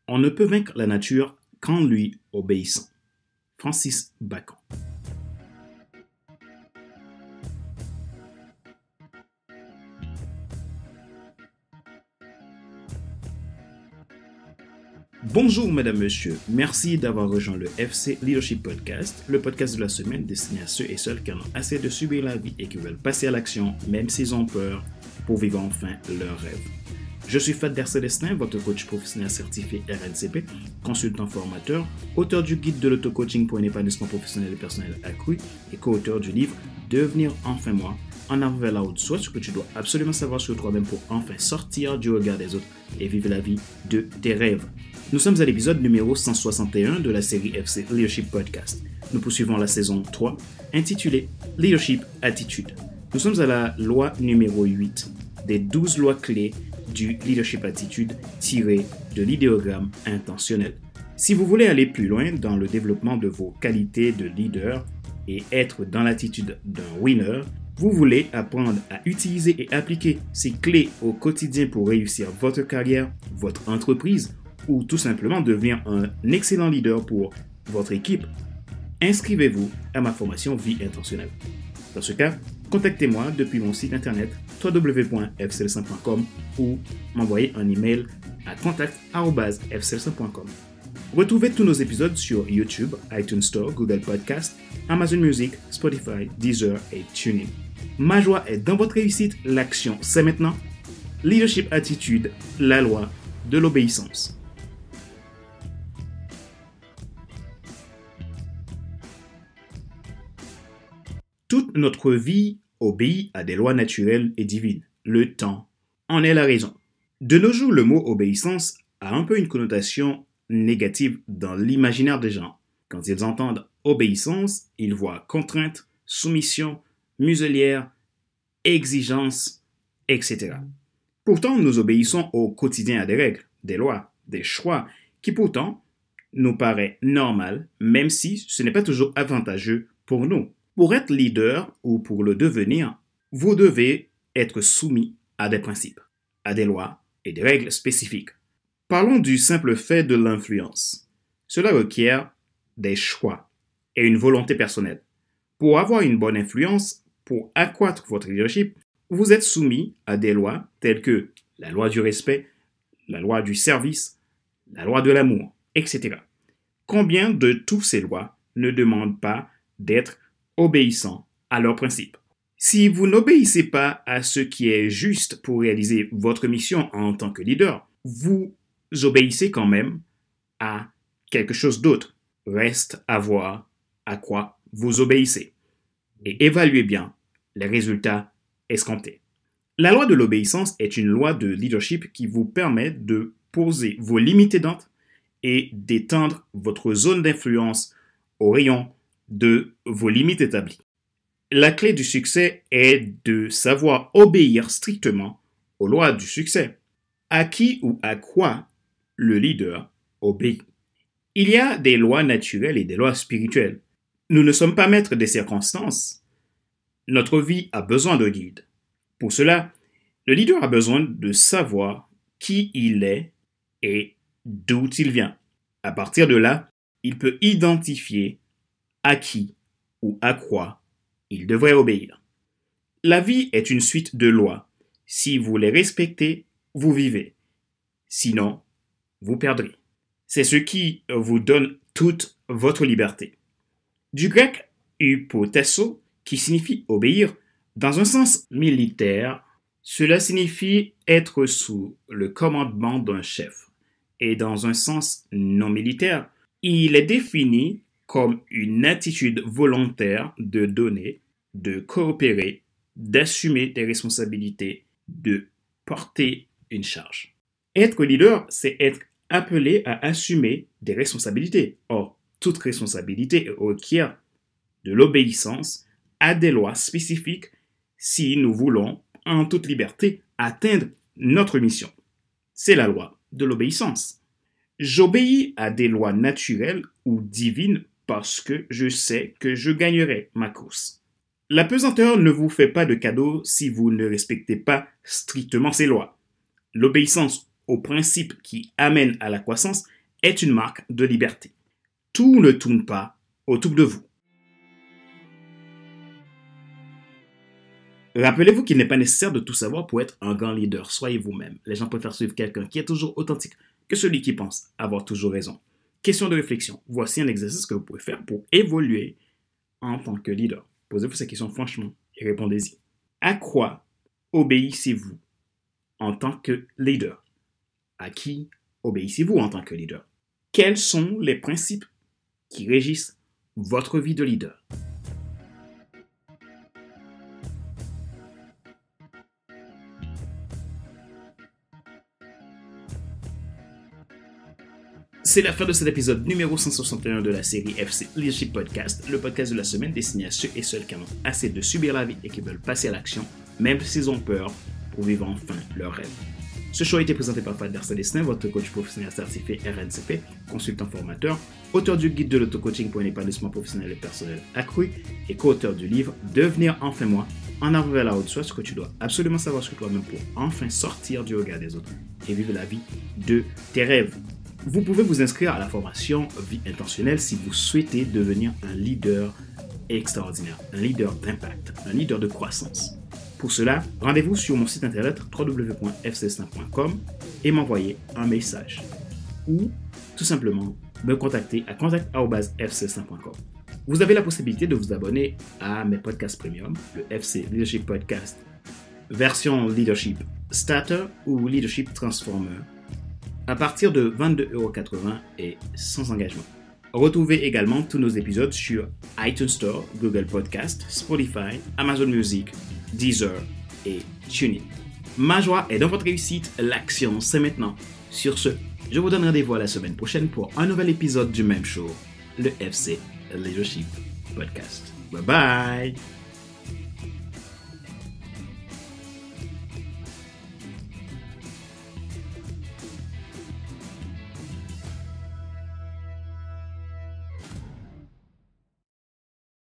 On ne peut vaincre la nature qu'en lui obéissant. Francis Bacon. Bonjour mesdames, messieurs, merci d'avoir rejoint le FC Leadership Podcast, le podcast de la semaine destiné à ceux et celles qui en ont assez de subir la vie et qui veulent passer à l'action, même s'ils ont peur, pour vivre enfin leurs rêves. Je suis Fadler Célestin, votre coach professionnel certifié RNCP, consultant formateur, auteur du guide de l'auto-coaching pour un épanouissement professionnel et personnel accru et co-auteur du livre « Devenir enfin moi », en avant vers la haute soit ce que tu dois absolument savoir sur toi-même pour enfin sortir du regard des autres et vivre la vie de tes rêves. Nous sommes à l'épisode numéro 161 de la série FC Leadership Podcast. Nous poursuivons la saison 3, intitulée Leadership Attitude. Nous sommes à la loi numéro 8 des 12 lois clés du Leadership Attitude tirées de l'idéogramme intentionnel. Si vous voulez aller plus loin dans le développement de vos qualités de leader et être dans l'attitude d'un winner, vous voulez apprendre à utiliser et appliquer ces clés au quotidien pour réussir votre carrière, votre entreprise ou tout simplement devenir un excellent leader pour votre équipe, inscrivez-vous à ma formation Vie intentionnelle. Dans ce cas, contactez-moi depuis mon site internet www.fcelsin.com ou m'envoyez un email à contact@fcelsin.com. Retrouvez tous nos épisodes sur YouTube, iTunes Store, Google Podcast, Amazon Music, Spotify, Deezer et TuneIn. Ma joie est dans votre réussite, l'action c'est maintenant. Leadership Attitude, la loi de l'obéissance. Toute notre vie obéit à des lois naturelles et divines. Le temps en est la raison. De nos jours, le mot obéissance a un peu une connotation négative dans l'imaginaire des gens. Quand ils entendent obéissance, ils voient contrainte, soumission, muselière, exigence, etc. Pourtant, nous obéissons au quotidien à des règles, des lois, des choix qui pourtant nous paraissent normales, même si ce n'est pas toujours avantageux pour nous. Pour être leader ou pour le devenir, vous devez être soumis à des principes, à des lois et des règles spécifiques. Parlons du simple fait de l'influence. Cela requiert des choix et une volonté personnelle. Pour avoir une bonne influence, pour accroître votre leadership, vous êtes soumis à des lois telles que la loi du respect, la loi du service, la loi de l'amour, etc. Combien de toutes ces lois ne demandent pas d'être obéissant à leurs principes? Si vous n'obéissez pas à ce qui est juste pour réaliser votre mission en tant que leader, vous obéissez quand même à quelque chose d'autre. Reste à voir à quoi vous obéissez et évaluez bien les résultats escomptés. La loi de l'obéissance est une loi de leadership qui vous permet de poser vos limites aidantes et d'étendre votre zone d'influence au rayon de vos limites établies. La clé du succès est de savoir obéir strictement aux lois du succès. À qui ou à quoi le leader obéit? Il y a des lois naturelles et des lois spirituelles. Nous ne sommes pas maîtres des circonstances. Notre vie a besoin de guide. Pour cela, le leader a besoin de savoir qui il est et d'où il vient. À partir de là, il peut identifier à qui ou à quoi il devrait obéir. La vie est une suite de lois. Si vous les respectez, vous vivez. Sinon, vous perdrez. C'est ce qui vous donne toute votre liberté. Du grec hypotasso, qui signifie obéir, dans un sens militaire, cela signifie être sous le commandement d'un chef. Et dans un sens non militaire, il est défini comme une attitude volontaire de donner, de coopérer, d'assumer des responsabilités, de porter une charge. Être leader, c'est être appelé à assumer des responsabilités. Or, toute responsabilité requiert de l'obéissance à des lois spécifiques si nous voulons, en toute liberté, atteindre notre mission. C'est la loi de l'obéissance. J'obéis à des lois naturelles ou divines parce que je sais que je gagnerai ma course. La pesanteur ne vous fait pas de cadeau si vous ne respectez pas strictement ces lois. L'obéissance aux principes qui amènent à la croissance est une marque de liberté. Tout ne tourne pas autour de vous. Rappelez-vous qu'il n'est pas nécessaire de tout savoir pour être un grand leader. Soyez vous-même. Les gens préfèrent suivre quelqu'un qui est toujours authentique que celui qui pense avoir toujours raison. Question de réflexion. Voici un exercice que vous pouvez faire pour évoluer en tant que leader. Posez-vous ces questions franchement et répondez-y. À quoi obéissez-vous en tant que leader? À qui obéissez-vous en tant que leader? Quels sont les principes qui régissent votre vie de leader? C'est la fin de cet épisode numéro 161 de la série FC Leadership Podcast, le podcast de la semaine destiné à ceux et celles qui en ont assez de subir la vie et qui veulent passer à l'action, même s'ils ont peur, pour vivre enfin leur rêve. Ce show a été présenté par Fadler Célestin, votre coach professionnel certifié RNCP, consultant formateur, auteur du guide de l'auto-coaching pour un épanouissement professionnel et personnel accru et co-auteur du livre « Devenir enfin moi, en avant vers la haute soi, ce que tu dois absolument savoir sur toi-même pour enfin sortir du regard des autres et vivre la vie de tes rêves ». Vous pouvez vous inscrire à la formation Vie intentionnelle si vous souhaitez devenir un leader extraordinaire, un leader d'impact, un leader de croissance. Pour cela, rendez-vous sur mon site internet www.fcestin.com et m'envoyer un message ou tout simplement me contacter à contact@fcestin.com. Vous avez la possibilité de vous abonner à mes podcasts premium, le FC Leadership Podcast, version Leadership Starter ou Leadership Transformer, à partir de 22,80€ et sans engagement. Retrouvez également tous nos épisodes sur iTunes Store, Google Podcast, Spotify, Amazon Music, Deezer et TuneIn. Ma joie est dans votre réussite, l'action c'est maintenant. Sur ce, je vous donne rendez-vous à la semaine prochaine pour un nouvel épisode du même show, le FC Leadership Podcast. Bye bye!